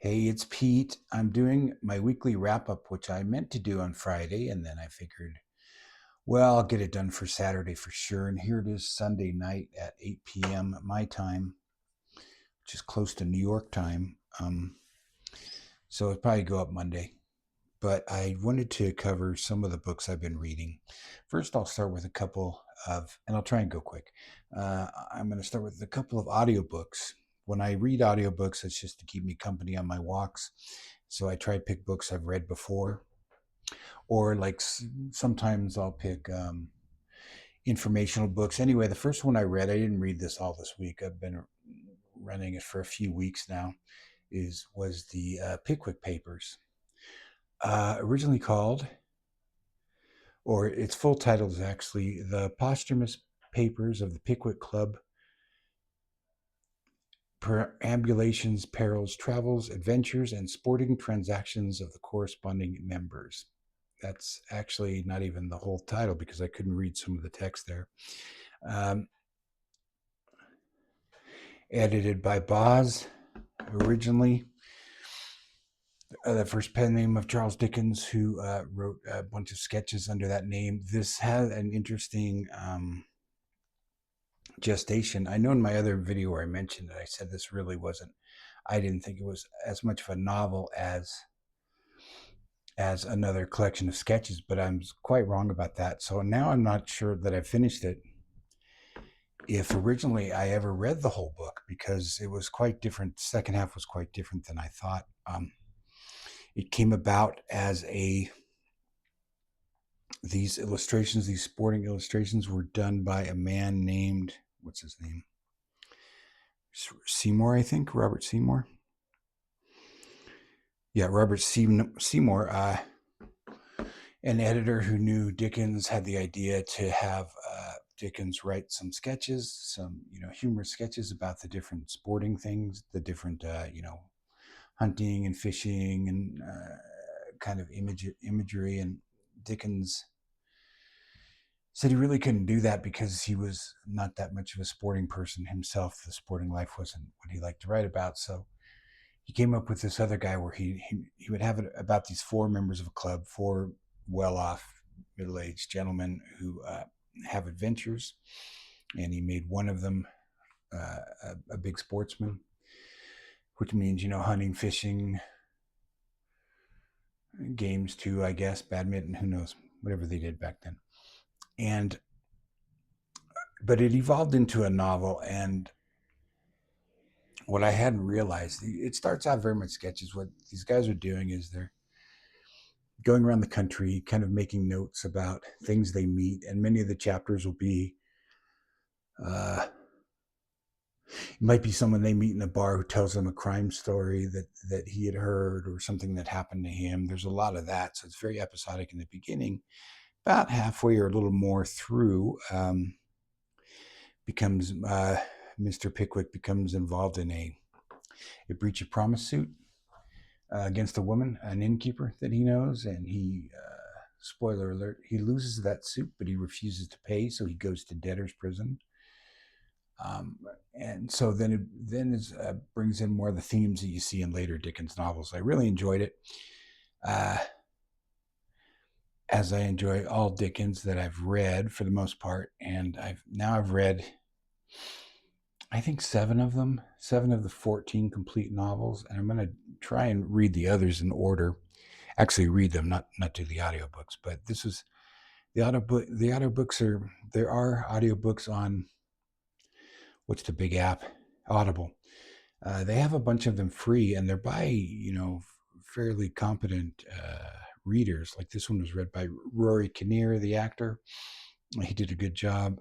Hey, it's Pete. I'm doing my weekly wrap up, which I meant to do on Friday, and then I figured, well, I'll get it done for Saturday for sure. And here it is Sunday night at 8 p.m. my time, which is close to New York time. So it'll probably go up Monday. But I wanted to cover some of the books I've been reading. First, I'll start with a couple and I'll try and go quick. I'm going to start with a couple of audiobooks. When I read audiobooks, it's just to keep me company on my walks. So I try to pick books I've read before, or like sometimes I'll pick informational books. Anyway, the first one I read, I didn't read this all this week. I've been running it for a few weeks now. Was the Pickwick Papers, originally called, or its full title is actually The Posthumous Papers of the Pickwick Club, Perambulations, Perils, Travels, Adventures, and Sporting Transactions of the Corresponding Members. That's actually not even the whole title because I couldn't read some of the text there. Edited by Boz, originally. The first pen name of Charles Dickens, who wrote a bunch of sketches under that name. This had an interesting gestation. I know in my other video where I mentioned it, I said this really wasn't, I didn't think it was as much of a novel as another collection of sketches, but I'm quite wrong about that. So now I'm not sure that I finished it, if originally I ever read the whole book, because it was quite different. The second half was quite different than I thought. It came about as these illustrations, these sporting illustrations, were done by a man named, what's his name? Seymour, I think. Robert Seymour. Yeah, Robert Seymour, an editor who knew Dickens, had the idea to have Dickens write some sketches, some humorous sketches about the different sporting things, the different hunting and fishing and kind of imagery. And Dickens said he really couldn't do that because he was not that much of a sporting person himself. The sporting life wasn't what he liked to write about. So he came up with this other guy where he would have it about these four members of a club, four well-off middle-aged gentlemen who have adventures, and he made one of them a big sportsman, which means hunting, fishing, games too, I guess, badminton, who knows, whatever they did back then. But it evolved into a novel, and what I hadn't realized, it starts out very much sketches. What these guys are doing is they're going around the country, kind of making notes about things they meet, and many of the chapters will be, it might be someone they meet in a bar who tells them a crime story that he had heard, or something that happened to him. There's a lot of that, so it's very episodic in the beginning. About halfway or a little more through, Mr. Pickwick becomes involved in a breach of promise suit against a woman, an innkeeper that he knows, and he, spoiler alert, he loses that suit, but he refuses to pay, so he goes to debtor's prison. And so then it brings in more of the themes that you see in later Dickens novels. I really enjoyed it, as I enjoy all Dickens that I've read for the most part, and I've read, I think, 7 of them, 7 of the 14 complete novels, and I'm going to try and read the others in order. Actually read them, not do the audiobooks, but this is the audiobook. The audiobooks there are audiobooks on, what's the big app? Audible. They have a bunch of them free, and they're by, fairly competent readers. Like this one was read by Rory Kinnear, the actor. He did a good job.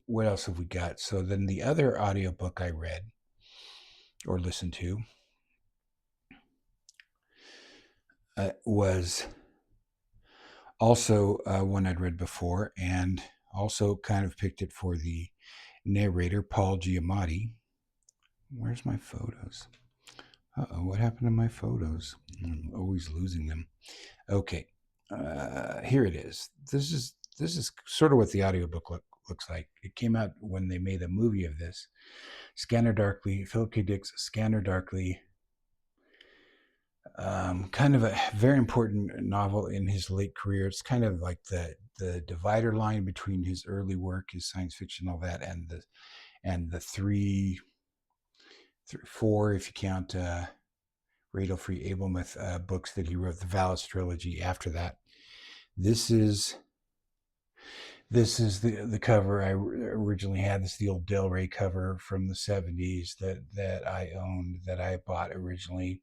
What else have we got? So then the other audiobook I read or listened to was also one I'd read before, and also kind of picked it for the narrator, Paul Giamatti. Where's my photos? Uh-oh, what happened to my photos? I'm always losing them. Okay, here it is. This is sort of what the audiobook looks like. It came out when they made a movie of this. Scanner Darkly, Philip K. Dick's Scanner Darkly, kind of a very important novel in his late career. It's kind of like the divider line between his early work, his science fiction, all that, and the four, if you count Radel Free Abelmuth books that he wrote, the Valis trilogy. After that, this is the cover I originally had. This is the old Del Rey cover from the 70s that I owned, that I bought originally.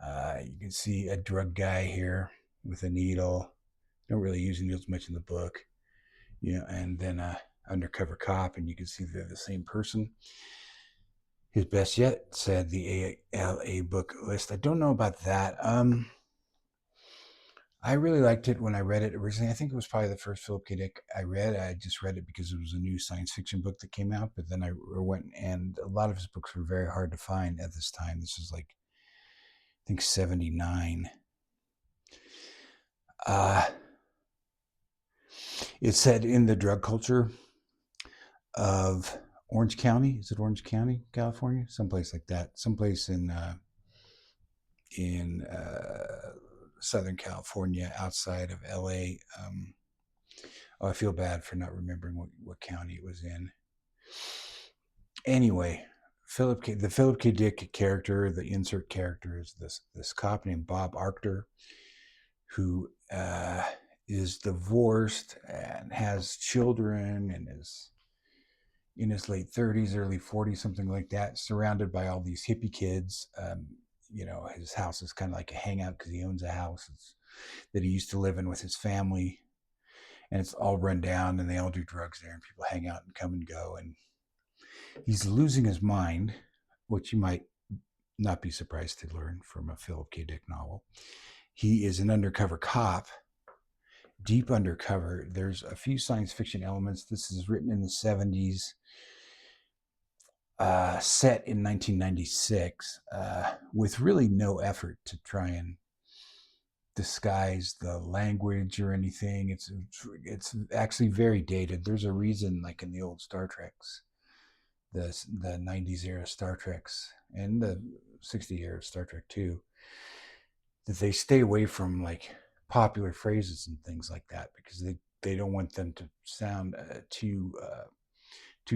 You can see a drug guy here with a needle. Don't really use needles much in the book, and then a undercover cop, and you can see they're the same person. His best yet, said the ALA book list. I don't know about that. I really liked it when I read it originally. I think it was probably the first Philip K. Dick I read. I just read it because it was a new science fiction book that came out. But then I went, and a lot of his books were very hard to find at this time. This was like, I think, 79. It said in the drug culture of Orange County. Is it Orange County, California? Someplace like that. Someplace in Southern California, outside of LA. I feel bad for not remembering what county it was in. Anyway, the Philip K. Dick character, the insert character, is this cop named Bob Arctor, who is divorced and has children and is in his late 30s, early 40s, something like that, surrounded by all these hippie kids. His house is kind of like a hangout because he owns a house that he used to live in with his family, and it's all run down, and they all do drugs there, and people hang out and come and go, and he's losing his mind, which you might not be surprised to learn from a Philip K. Dick novel. He is an undercover cop, deep undercover. There's a few science fiction elements. This is written in the 70s. Set in 1996, with really no effort to try and disguise the language or anything. It's actually very dated. There's a reason, like in the old Star Treks, the 90s era Star Treks and the 60s era Star Trek too, that they stay away from like popular phrases and things like that because they don't want them to sound too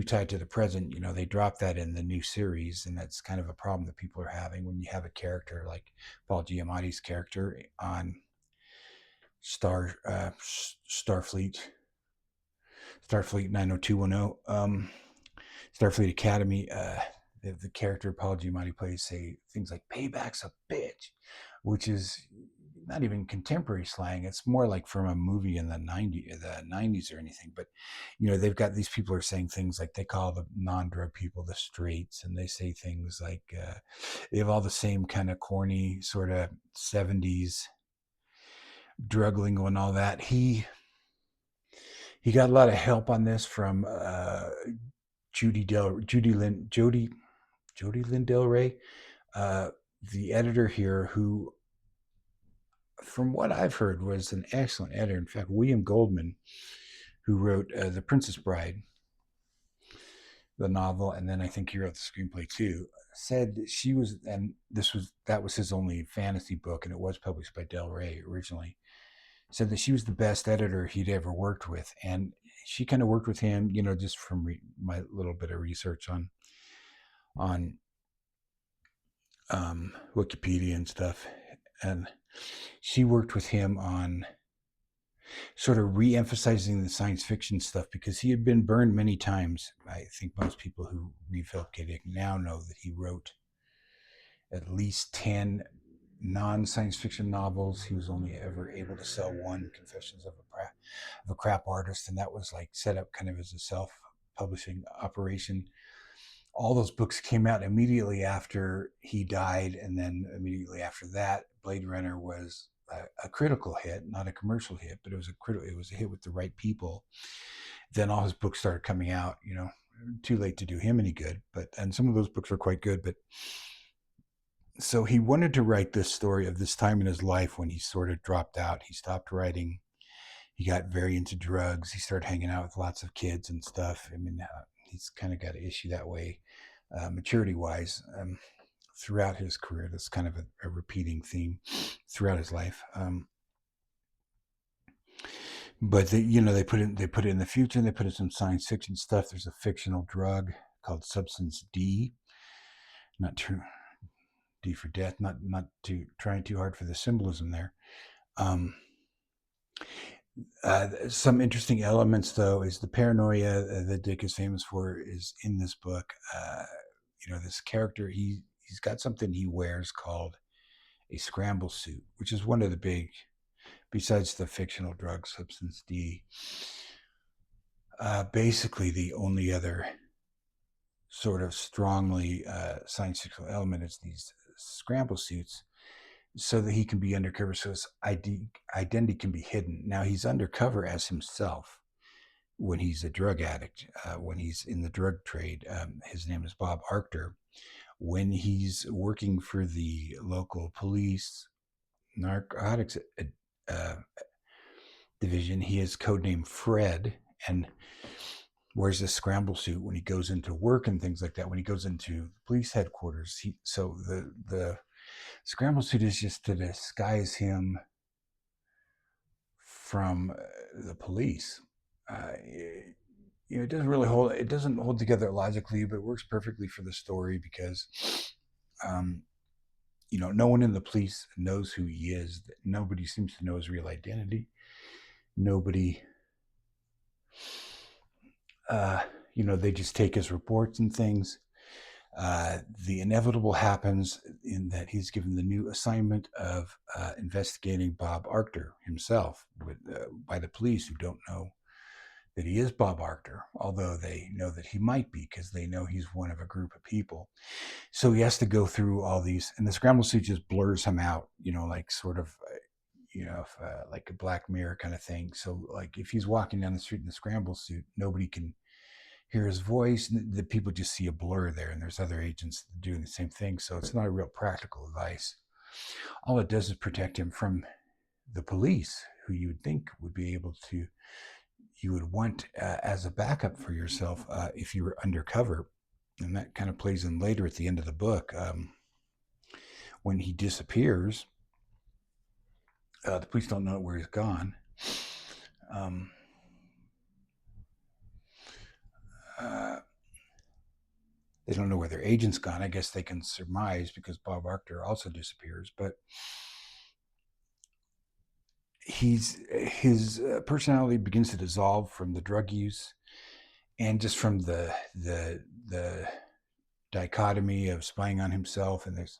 tied to the present. They drop that in the new series, and that's kind of a problem that people are having when you have a character like Paul Giamatti's character on Starfleet 90210, Starfleet Academy. The character Paul Giamatti plays say things like "payback's a bitch," which is not even contemporary slang. It's more like from a movie in the 90s or anything. But they've got these people are saying things like, they call the non-drug people the straights, and they say things like they have all the same kind of corny sort of 70s drug lingo and all that. He got a lot of help on this from Jody Lynn Del Rey, the editor here, who, from what I've heard, was an excellent editor. In fact, William Goldman, who wrote The Princess Bride, the novel, and then I think he wrote the screenplay too, said she was, and that was his only fantasy book, and it was published by Del Rey originally, said that she was the best editor he'd ever worked with. And she kind of worked with him, just from my little bit of research on Wikipedia and stuff. And she worked with him on sort of re-emphasizing the science fiction stuff, because he had been burned many times. I think most people who read Philip K. Dick now know that he wrote at least 10 non-science fiction novels. He was only ever able to sell one, Confessions of a Crap Artist, and that was like set up kind of as a self-publishing operation. All those books came out immediately after he died, and then immediately after that, Blade Runner was a critical hit, not a commercial hit, but it was a hit with the right people. Then all his books started coming out. Too late to do him any good, and some of those books were quite good. But so he wanted to write this story of this time in his life when he sort of dropped out. He stopped writing. He got very into drugs. He started hanging out with lots of kids and stuff. I mean, he's kind of got an issue that way, maturity-wise. throughout his career. That's kind of a repeating theme throughout his life. But they put it in the future, and they put in some science fiction stuff. There's a fictional drug called Substance D, not true. D for death, not too trying too hard for the symbolism there. Some interesting elements, though, is the paranoia that Dick is famous for is in this book. This character, he's got something he wears called a scramble suit, which is one of the big, besides the fictional drug Substance D, basically the only other sort of strongly science fiction element is these scramble suits, so that he can be undercover, so his identity can be hidden. Now, he's undercover as himself when he's a drug addict, when he's in the drug trade. His name is Bob Arctor. When he's working for the local police narcotics division, he is codenamed Fred, and wears a scramble suit when he goes into work and things like that. When he goes into police headquarters, so the scramble suit is just to disguise him from the police. It doesn't really hold together logically, but it works perfectly for the story because no one in the police knows who he is. Nobody seems to know his real identity. Nobody they just take his reports and things. The inevitable happens in that he's given the new assignment of investigating Bob Arctor himself by the police, who don't know that he is Bob Arctor, although they know that he might be because they know he's one of a group of people. So he has to go through all these, and the scramble suit just blurs him out, like sort of, like a Black Mirror kind of thing. So like if he's walking down the street in the scramble suit, nobody can hear his voice. The people just see a blur there, and there's other agents doing the same thing. So it's not a real practical device. All it does is protect him from the police, who you would think would be able to, you would want as a backup for yourself if you were undercover. And that kind of plays in later at the end of the book. When he disappears, the police don't know where he's gone. They don't know where their agent's gone. I guess they can surmise because Bob Arctor also disappears. But his personality begins to dissolve from the drug use, and just from the dichotomy of spying on himself. And there's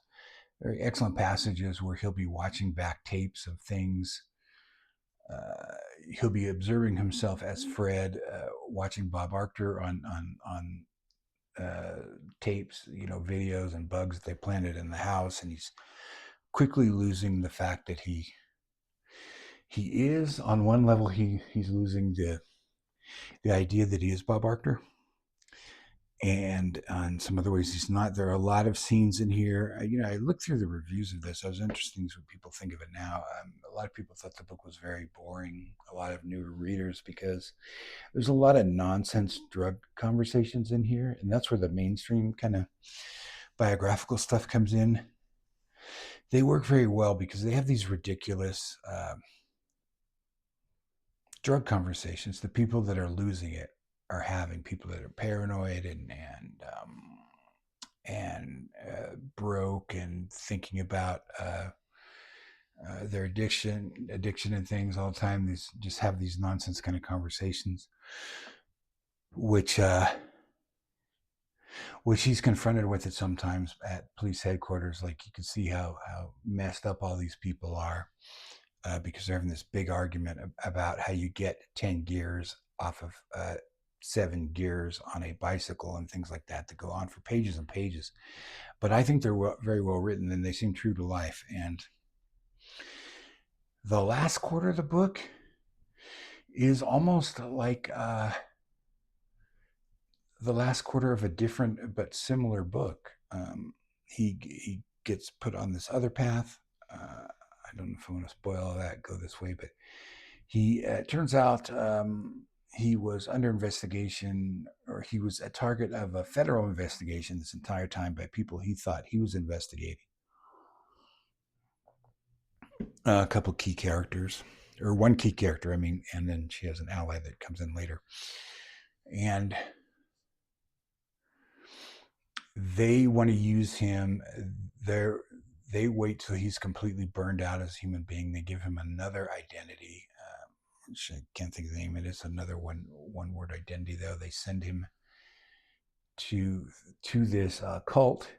very excellent passages where he'll be watching back tapes of things. He'll be observing himself as Fred, watching Bob Arctor on tapes, videos and bugs that they planted in the house, and he's quickly losing the fact that he is, on one level, he's losing the idea that he is Bob Arctor, and on some other ways he's not. There are a lot of scenes in here. I looked through the reviews of this. I was interested in what people think of it now. A lot of people thought the book was very boring. A lot of newer readers, because there's a lot of nonsense drug conversations in here, and that's where the mainstream kind of biographical stuff comes in. They work very well because they have these ridiculous drug conversations. The people that are losing it are having, people that are paranoid and broke and thinking about their addiction and things all the time. These just have these nonsense kind of conversations, which he's confronted with it sometimes at police headquarters. Like, you can see how messed up all these people are, because they're having this big argument about how you get 10 gears off of 7 gears on a bicycle and things like that go on for pages and pages. But I think they're very well written, and they seem true to life. And the last quarter of the book is almost like the last quarter of a different but similar book. He gets put on this other path. I don't know if I want to spoil all that, go this way, but he turns out he was under investigation, or he was a target of a federal investigation this entire time by people he thought he was investigating. A couple key characters, or one key character, I mean, and then she has an ally that comes in later. And they want to use him. They wait till he's completely burned out as a human being. They give him another identity, which I can't think of the name. It is another one word identity, though. They send him to this cult.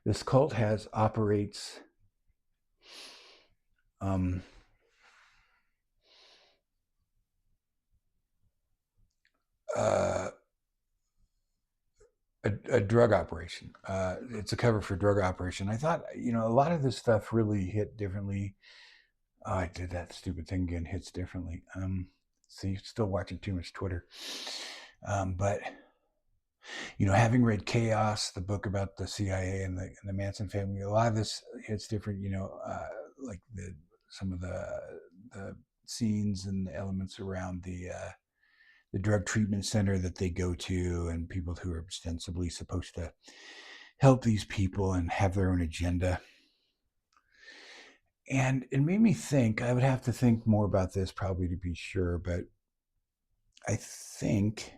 This cult operates a drug operation. It's a cover for drug operation. I thought, a lot of this stuff really hit differently. Oh, I did that stupid thing again. Hits differently. See, still watching too much Twitter. But having read Chaos, the book about the CIA and the Manson family, a lot of this hits different. Like some of the scenes and the elements around the drug treatment center that they go to, and people who are ostensibly supposed to help these people and have their own agenda. And it made me think, I would have to think more about this probably to be sure, but I think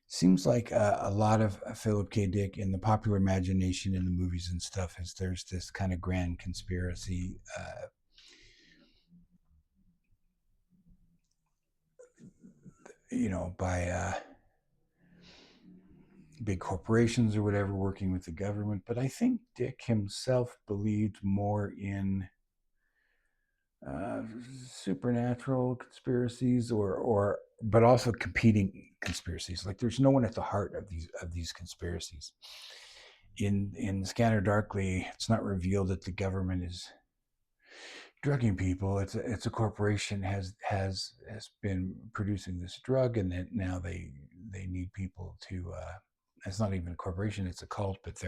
seems like a lot of Philip K. Dick in the popular imagination in the movies and stuff is there's this kind of grand conspiracy by big corporations or whatever working with the government. But I think Dick himself believed more in supernatural conspiracies, or but also competing conspiracies. Like there's no one at the heart of these conspiracies. In Scanner Darkly, it's not revealed that the government is drugging people. It's a corporation has been producing this drug, and that now they need people to. It's not even a corporation; it's a cult. But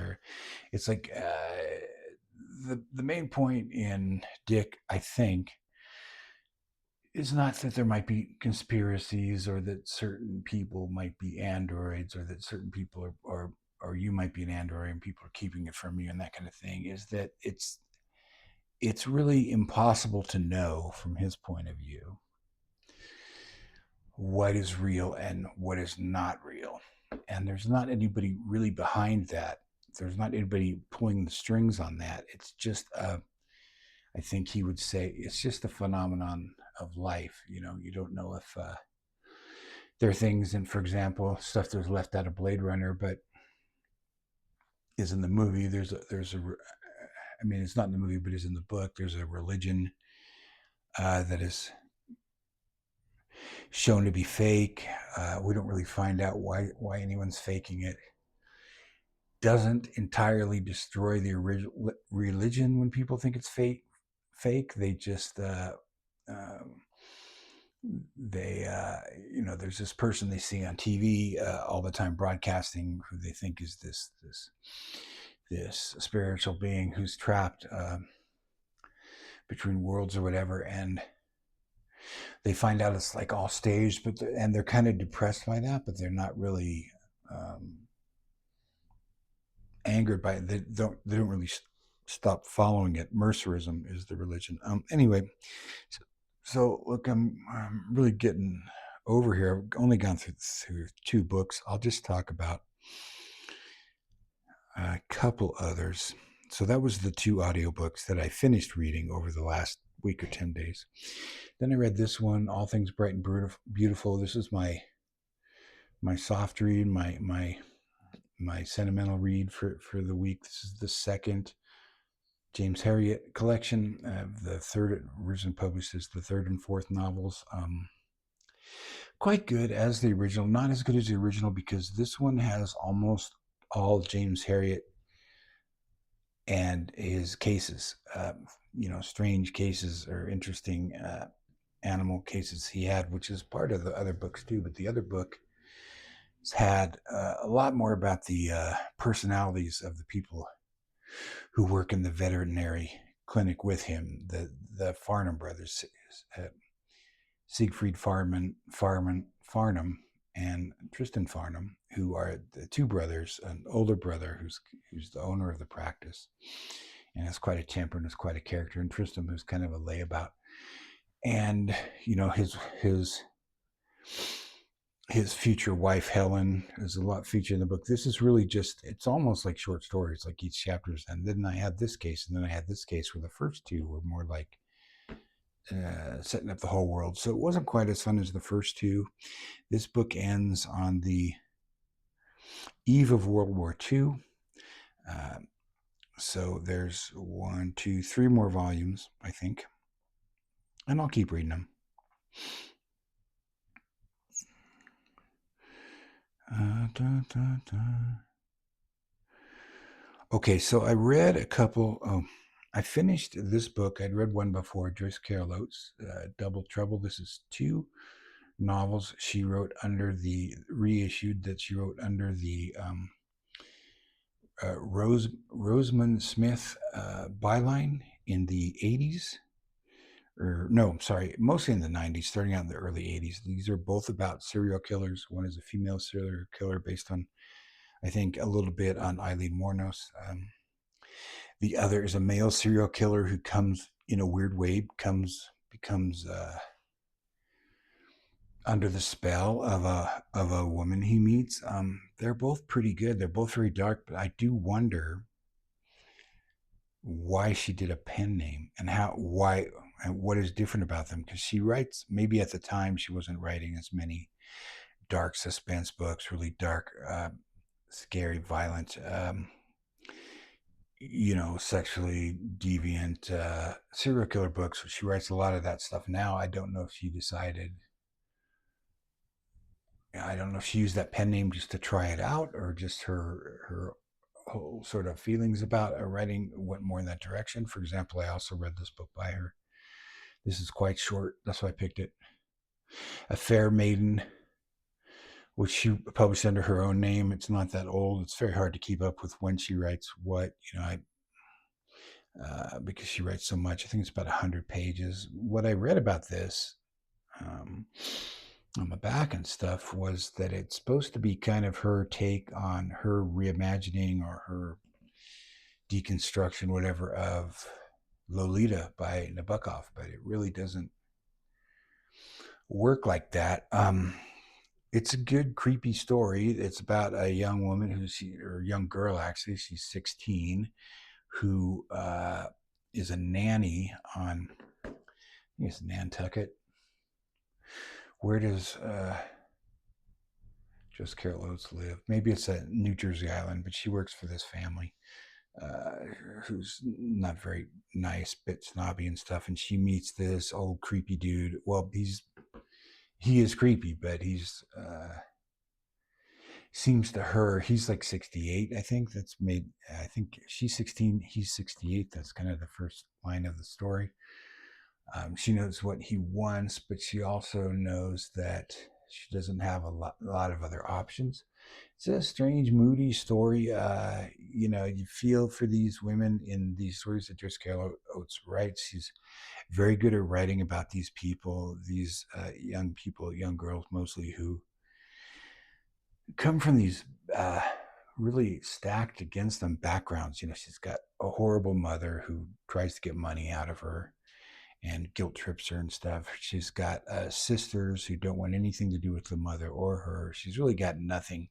it's like the main point in Dick, I think, is not that there might be conspiracies, or that certain people might be androids, or that certain people are or you might be an android and people are keeping it from you and that kind of thing. Is that it's really impossible to know from his point of view what is real and what is not real. And there's not anybody really behind that. There's not anybody pulling the strings on that. It's just I think he would say it's just a phenomenon of life. You don't know if there are things, and for example, stuff that was left out of Blade Runner, but is in the movie. I mean, it's not in the movie, but is in the book. There's a religion that is shown to be fake. We don't really find out why anyone's faking it. Doesn't entirely destroy the original religion when people think it's fake. They just there's this person they see on TV all the time broadcasting, who they think is this spiritual being who's trapped between worlds or whatever, and they find out it's like all staged, and they're kind of depressed by that, but they're not really angered by it. They don't really stop following it. Mercerism is the religion. Anyway, so look, I'm really getting over here. I've only gone through 2 books. I'll just talk about a couple others. So that was the 2 audiobooks that I finished reading over the last week or 10 days. Then I read this one, All Things Bright and Beautiful. This is my soft read, my sentimental read for the week. This is the second James Herriot collection. The third, originally published as the 3rd and 4th novels. Quite good as the original. Not as good as the original, because this one has almost all James Herriot and his cases. Strange cases or interesting animal cases he had, which is part of the other books too. But the other book had a lot more about the personalities of the people who work in the veterinary clinic with him. The Farnham brothers Siegfried Farnham and Tristan Farnham, who are the two brothers, an older brother who's the owner of the practice, and has quite a temper and is quite a character, and Tristan, who's kind of a layabout, and his future wife Helen is a lot featured in the book. This is really it's almost like short stories, like each chapter is. And then I had this case, and then I had this case, where the first two were more like setting up the whole world. So it wasn't quite as fun as the first two. This book ends on the eve of World War II. So there's 1, 2, 3 more volumes, I think. And I'll keep reading them. Okay, so I read a couple. I finished this book. I'd read one before, Joyce Carol Oates, Double Trouble. This is 2 novels she wrote under the reissued that she wrote under the Rosamund Smith byline in the 80s. Or no, sorry, mostly in the 90s, starting out in the early 80s. These are both about serial killers. One is a female serial killer based on, I think, a little bit on Eileen Wuornos. The other is a male serial killer who comes in a weird way, becomes under the spell of a woman he meets. They're both pretty good. They're both very dark, but I do wonder why she did a pen name and why and what is different about them, because she writes, maybe at the time she wasn't writing as many dark suspense books, really dark, scary, violent, sexually deviant serial killer books. She writes a lot of that stuff now. I don't know if she used that pen name just to try it out, or just her whole sort of feelings about writing went more in that direction. For example, I also read this book by her. This is quite short. That's why I picked it. A Fair Maiden, which she published under her own name. It's not that old. It's very hard to keep up with when she writes what, because she writes so much. I think it's about 100 pages. What I read about this on the back and stuff was that it's supposed to be kind of her take on her reimagining or her deconstruction, whatever, of Lolita by Nabokov, but it really doesn't work like that. It's a good, creepy story. It's about a young woman or young girl, actually. She's 16, who is a nanny on, I think it's Nantucket. Where does Joyce Carol Oates live? Maybe it's a New Jersey island, but she works for this family who's not very nice, bit snobby and stuff. And she meets this old creepy dude. Well, he is creepy, but he's seems to her, he's like 68, I think. I think she's 16, he's 68. That's kind of the first line of the story. She knows what he wants, but she also knows that she doesn't have a lot of other options. It's a strange, moody story. You feel for these women in these stories that Joyce Carol Oates writes. She's very good at writing about these people, these young people, young girls mostly, who come from these really stacked against them backgrounds. She's got a horrible mother who tries to get money out of her and guilt trips her and stuff. She's got sisters who don't want anything to do with the mother or her. She's really got nothing,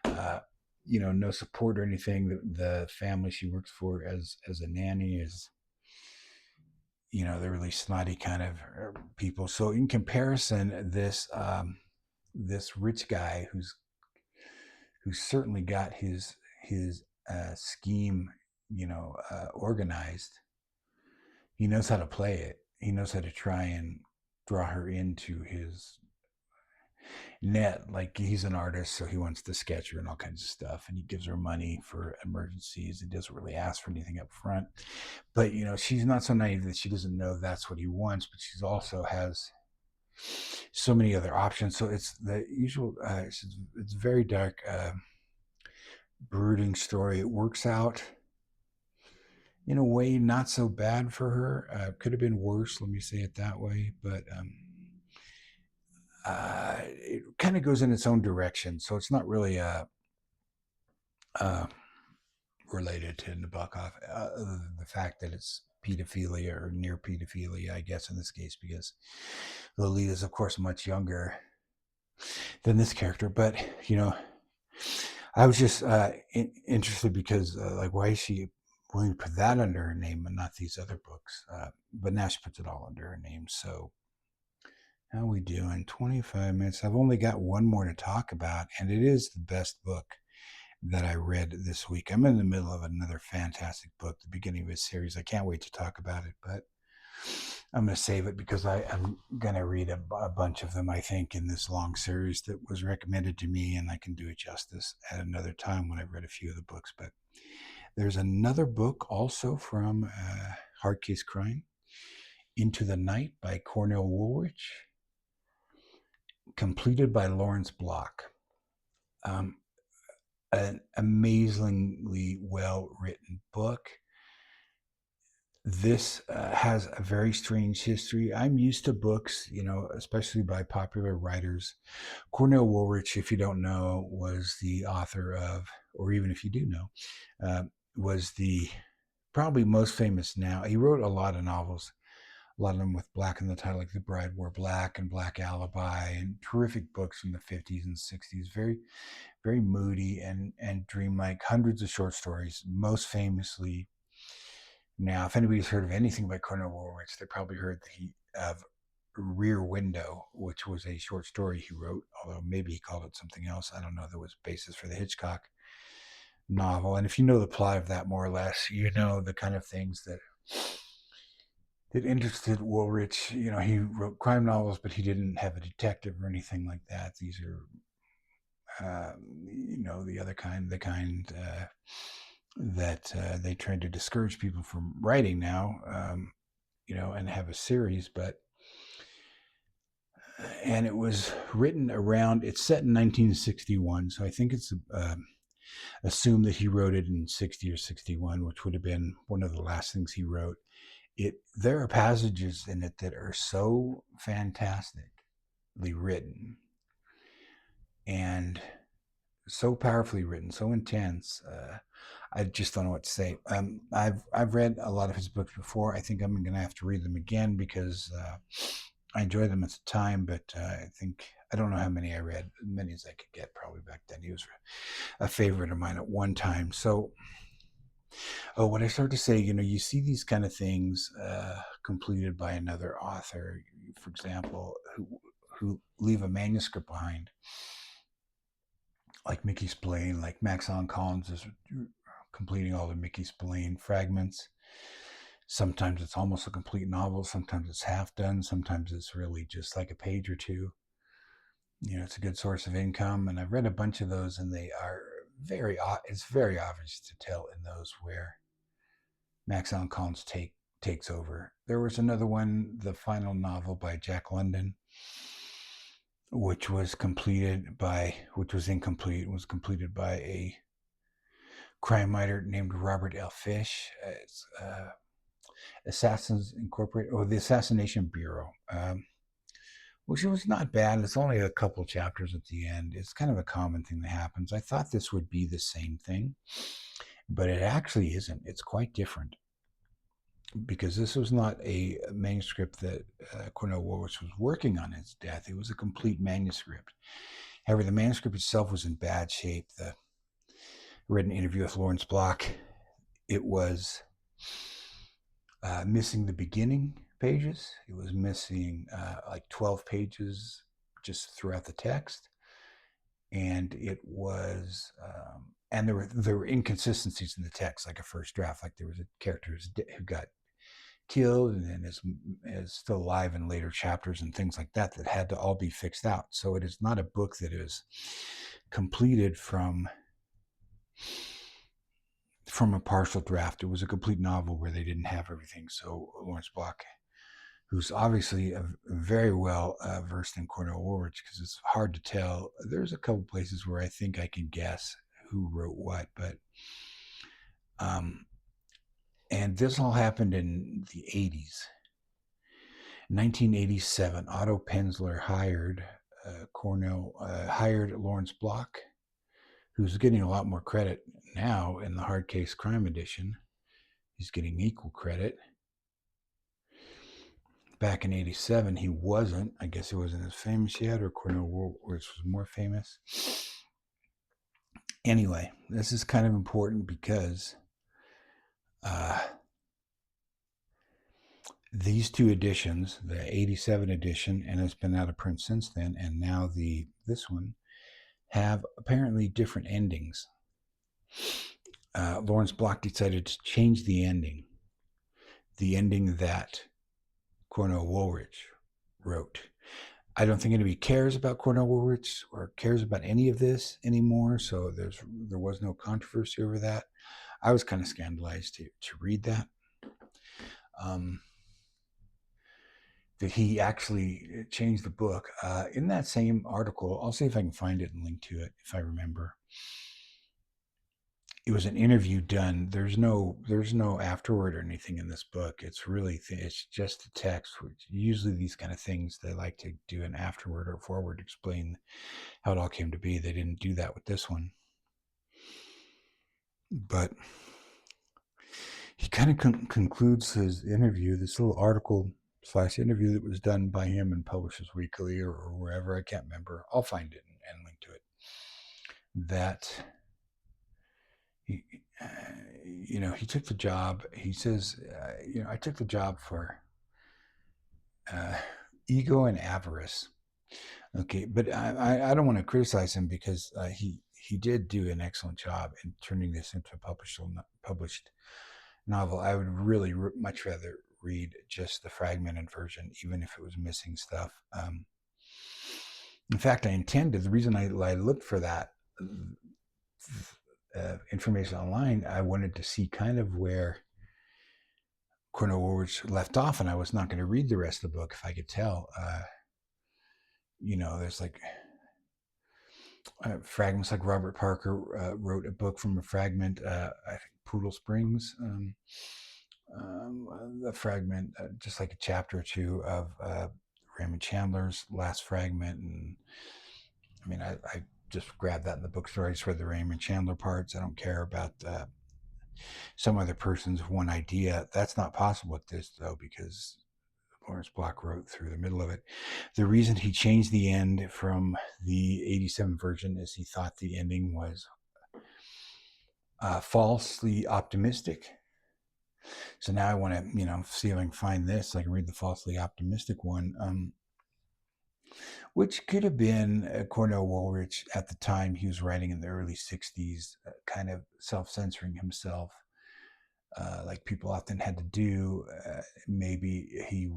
no support or anything. The family she works for as a nanny is, they're really snotty kind of people. So in comparison, this rich guy who's certainly got his scheme, organized. He knows how to play it. He knows how to try and draw her into his net. Like, he's an artist, so he wants to sketch her and all kinds of stuff. And he gives her money for emergencies. He doesn't really ask for anything up front. But, she's not so naive that she doesn't know that's what he wants, but she's also has so many other options. So it's the usual, it's very dark, brooding story. It works out in a way not so bad for her. Could have been worse, let me say it that way. But it kind of goes in its own direction. So it's not really uh, related to Nabokov, other than the fact that it's pedophilia or near pedophilia, I guess, in this case, because Lolita is, of course, much younger than this character. But, I was just interested because, like, why is she willing to put that under her name and not these other books? But now she puts it all under her name. So, how are we doing? 25 minutes. I've only got one more to talk about, and it is the best book that I read this week. I'm in the middle of another fantastic book, the beginning of a series. I can't wait to talk about it, but I'm going to save it because I'm going to read a bunch of them, I think, in this long series that was recommended to me, and I can do it justice at another time when I've read a few of the books. But there's another book also from Hard Case Crime, Into the Night by Cornell Woolrich, completed by Lawrence Block. An amazingly well-written book. This has a very strange history. I'm used to books, especially by popular writers. Cornell Woolrich, if you don't know, was the author of, or even if you do know, was the probably most famous now. He wrote a lot of novels, a lot of them with black in the title, like The Bride Wore Black and Black Alibi, and terrific books from the 50s and 60s. Very, very moody and dreamlike. Hundreds of short stories. Most famously, now, if anybody's heard of anything by Cornell Woolrich, they probably heard of Rear Window, which was a short story he wrote, although maybe he called it something else. I don't know. There was basis for the Hitchcock novel. And if you know the plot of that more or less, you know the kind of things that interested Woolrich. He wrote crime novels, but he didn't have a detective or anything like that. These are the other kind, that they tried to discourage people from writing now, and have a series. And it was written around, it's set in 1961, so I think it's assumed that he wrote it in 60 or 61, which would have been one of the last things he wrote. There are passages in it that are so fantastically written and so powerfully written, so intense. I just don't know what to say. I've read a lot of his books before. I think I'm going to have to read them again because I enjoyed them at the time. But I don't know how many I read. As many as I could get probably back then. He was a favorite of mine at one time. So, when I start to say, you see these kind of things completed by another author, for example, who leave a manuscript behind, like Mickey Spillane, like Max Allan Collins is completing all the Mickey Spillane fragments. Sometimes it's almost a complete novel. Sometimes it's half done. Sometimes it's really just like a page or two. It's a good source of income. And I've read a bunch of those, and they are it's very obvious to tell in those where Max Allan Collins takes over. There was another one, the final novel by Jack London, which was incomplete. It was completed by a crime writer named Robert L. Fish. It's Assassins Incorporated, or the Assassination Bureau, which was not bad. It's only a couple chapters at the end. It's kind of a common thing that happens. I thought this would be the same thing, but it actually isn't. It's quite different, because this was not a manuscript that Cornell Woolrich was working on his death. It was a complete manuscript. However, the manuscript itself was in bad shape. I read an interview with Lawrence Block. It was missing the beginning pages. It was missing like 12 pages just throughout the text. And it was, and there were inconsistencies in the text, like a first draft, like there was a character who got killed and then is still alive in later chapters and things like that had to all be fixed out. So it is not a book that is completed from a partial draft. It was a complete novel where they didn't have everything. So Lawrence Block, who's obviously very well versed in Cornell Woolrich, because it's hard to tell. There's a couple places where I think I can guess who wrote what, but and this all happened in the 80s. 1987, Otto Penzler hired Cornell hired Lawrence Block, who's getting a lot more credit now in the hard case crime edition. He's getting equal credit. Back in '87, he wasn't. I guess he wasn't as famous yet, or Cornell Woolrich was more famous. Anyway, this is kind of important because these two editions, the '87 edition, and it's been out of print since then, and now this one, have apparently different endings. Lawrence Block decided to change the ending that Cornell Woolrich wrote. I don't think anybody cares about Cornell Woolrich or cares about any of this anymore, so there was no controversy over that. I was kind of scandalized to read that. That he actually changed the book. In that same article, I'll see if I can find it and link to it if I remember. It was an interview done. There's no afterword or anything in this book. It's really it's just the text. Which usually these kind of things they like to do an afterword or forward, explain how it all came to be. They didn't do that with this one, but he kind of concludes his interview. This little article / interview that was done by him in Publishers Weekly or wherever, I can't remember. I'll find it and link to it. That he took the job. He says, I took the job for ego and avarice. Okay, but I don't want to criticize him because he did do an excellent job in turning this into a published novel. I would really much rather read just the fragmented version, even if it was missing stuff. In fact, I intended, the reason I looked for that information online, I wanted to see kind of where Cornell Woolrich left off, and I was not going to read the rest of the book if I could tell. There's like fragments, like Robert Parker wrote a book from a fragment, I think Poodle Springs, the fragment, just like a chapter or two of Raymond Chandler's last fragment. And I mean, I just grabbed that in the bookstore. I just read the Raymond Chandler parts. I don't care about some other person's one idea. That's not possible with this, though, because Lawrence Block wrote through the middle of it. The reason he changed the end from the '87 version is he thought the ending was falsely optimistic. So now I want to, see if I can find this. So I can read the falsely optimistic one, which could have been Cornell Woolrich at the time. He was writing in the early '60s, kind of self-censoring himself. Like people often had to do. Maybe it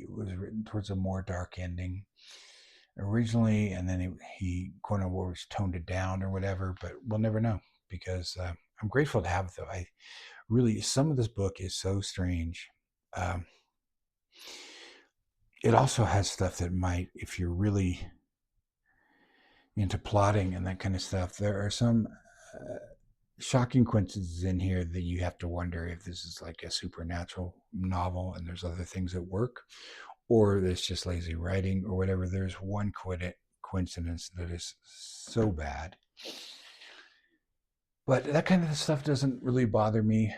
was written towards a more dark ending originally, and then Cornell Woolrich toned it down or whatever, but we'll never know because I'm grateful to have it, though. Some of this book is so strange. It also has stuff that might, if you're really into plotting and that kind of stuff, there are some shocking coincidences in here that you have to wonder if this is like a supernatural novel and there's other things at work, or there's just lazy writing or whatever. There's one coincidence that is so bad. But that kind of stuff doesn't really bother me.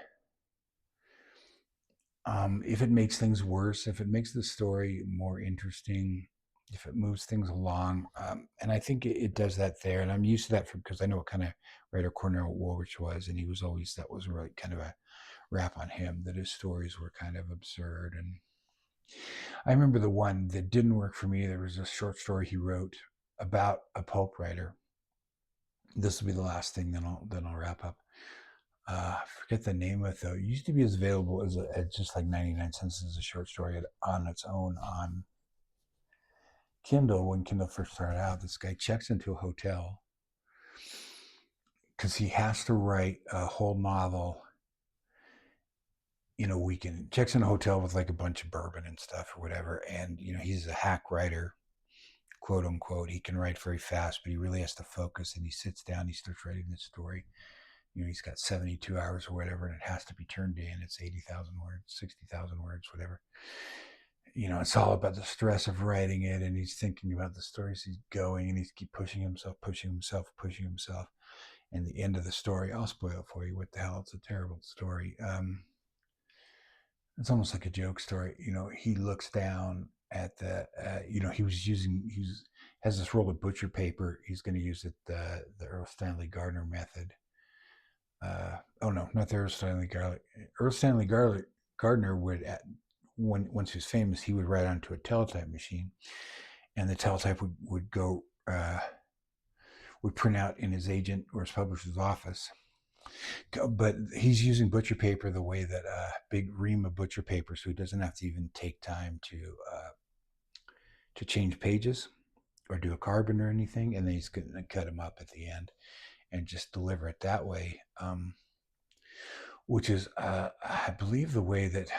If it makes things worse, if it makes the story more interesting, if it moves things along, and I think it does that there, and I'm used to that because I know what kind of writer Cornell Woolrich was, and that was really kind of a rap on him, that his stories were kind of absurd. And I remember the one that didn't work for me. There was a short story he wrote about a pulp writer. This will be the last thing, then I'll wrap up. I forget the name of it, though. It used to be as available as just like 99 cents as a short story on its own on Kindle when Kindle first started out. This guy checks into a hotel because he has to write a whole novel in a weekend. Checks in a hotel with like a bunch of bourbon and stuff or whatever. And, he's a hack writer, quote unquote. He can write very fast, but he really has to focus. And he sits down, he starts writing this story. He's got 72 hours or whatever, and it has to be turned in. It's 80,000 words, 60,000 words, whatever. it's all about the stress of writing it, and he's thinking about the stories he's going, and he's keep pushing himself, pushing himself, pushing himself. And the end of the story, I'll spoil it for you. What the hell? It's a terrible story. It's almost like a joke story. He looks down at the, has this roll of butcher paper. He's going to use it, the Earl Stanley Gardner method. Oh no, not the Earl Stanley Gardner. Earl Stanley Gardner would, once he was famous, he would write onto a teletype machine, and the teletype would go, would print out in his agent or his publisher's office. But he's using butcher paper the way that a big ream of butcher paper, so he doesn't have to even take time to change pages or do a carbon or anything, and then he's going to cut them up at the end and just deliver it that way, which is, I believe, the way that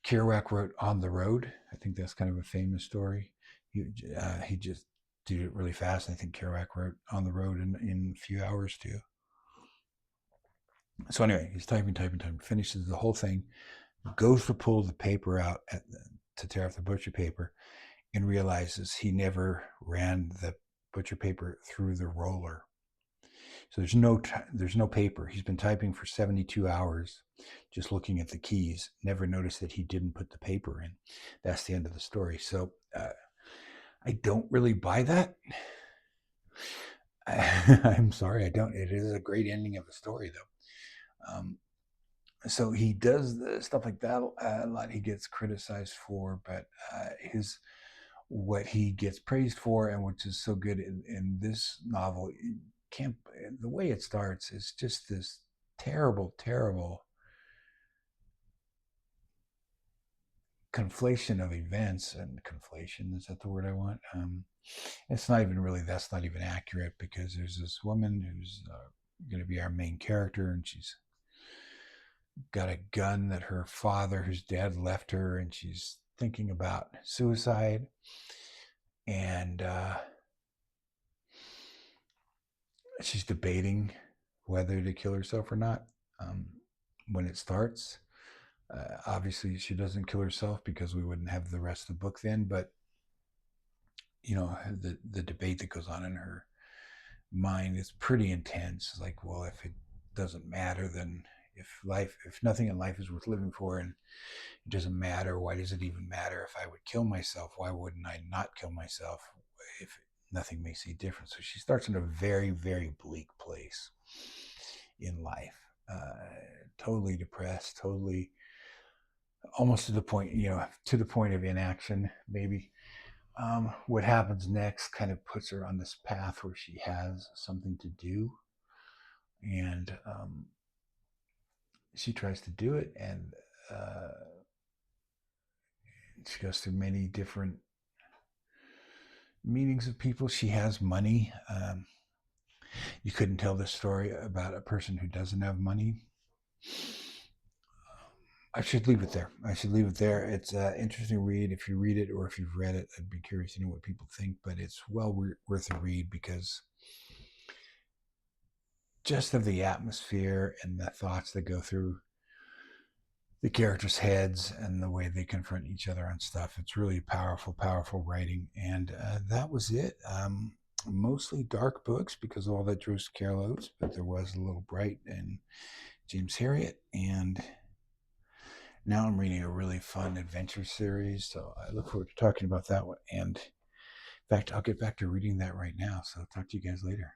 Kerouac wrote On the Road. I think that's kind of a famous story. He just did it really fast. I think Kerouac wrote On the Road in a few hours too. So anyway, he's typing, finishes the whole thing, goes to pull the paper out to tear off the butcher paper, and realizes he never ran the butcher paper through the roller. So there's no paper. He's been typing for 72 hours, just looking at the keys. Never noticed that he didn't put the paper in. That's the end of the story. So I don't really buy that. I'm sorry, I don't. It is a great ending of a story, though. So he does stuff like that a lot. He gets criticized for, but what he gets praised for, and which is so good in this novel, the way it starts is just this terrible conflation of events. And conflation, is that the word I want? It's not even really, that's not even accurate, because there's this woman who's going to be our main character, and she's got a gun that her father, whose dad left her, and she's thinking about suicide, and she's debating whether to kill herself or not. When it starts, obviously she doesn't kill herself, because we wouldn't have the rest of the book then, but the debate that goes on in her mind is pretty intense. Like, well, if it doesn't matter, then if nothing in life is worth living for, and it doesn't matter, why does it even matter if I would kill myself? Why wouldn't I not kill myself if nothing makes any difference? So she starts in a very, very bleak place in life, totally depressed, totally, almost to the point of inaction, maybe. What happens next kind of puts her on this path where she has something to do, and she tries to do it, and she goes through many different meetings of people. She has money. You couldn't tell this story about a person who doesn't have money. I should leave it there. It's an interesting read. If you read it, or if you've read it, I'd be curious to know what people think, but it's well worth a read, because just of the atmosphere and the thoughts that go through the characters' heads and the way they confront each other on stuff. It's really powerful writing. And that was it. Mostly dark books, because of all that Joyce Carol Oates, but there was a little bright and James Herriot. And now I'm reading a really fun adventure series, so I look forward to talking about that one. And in fact, I'll get back to reading that right now. So talk to you guys later.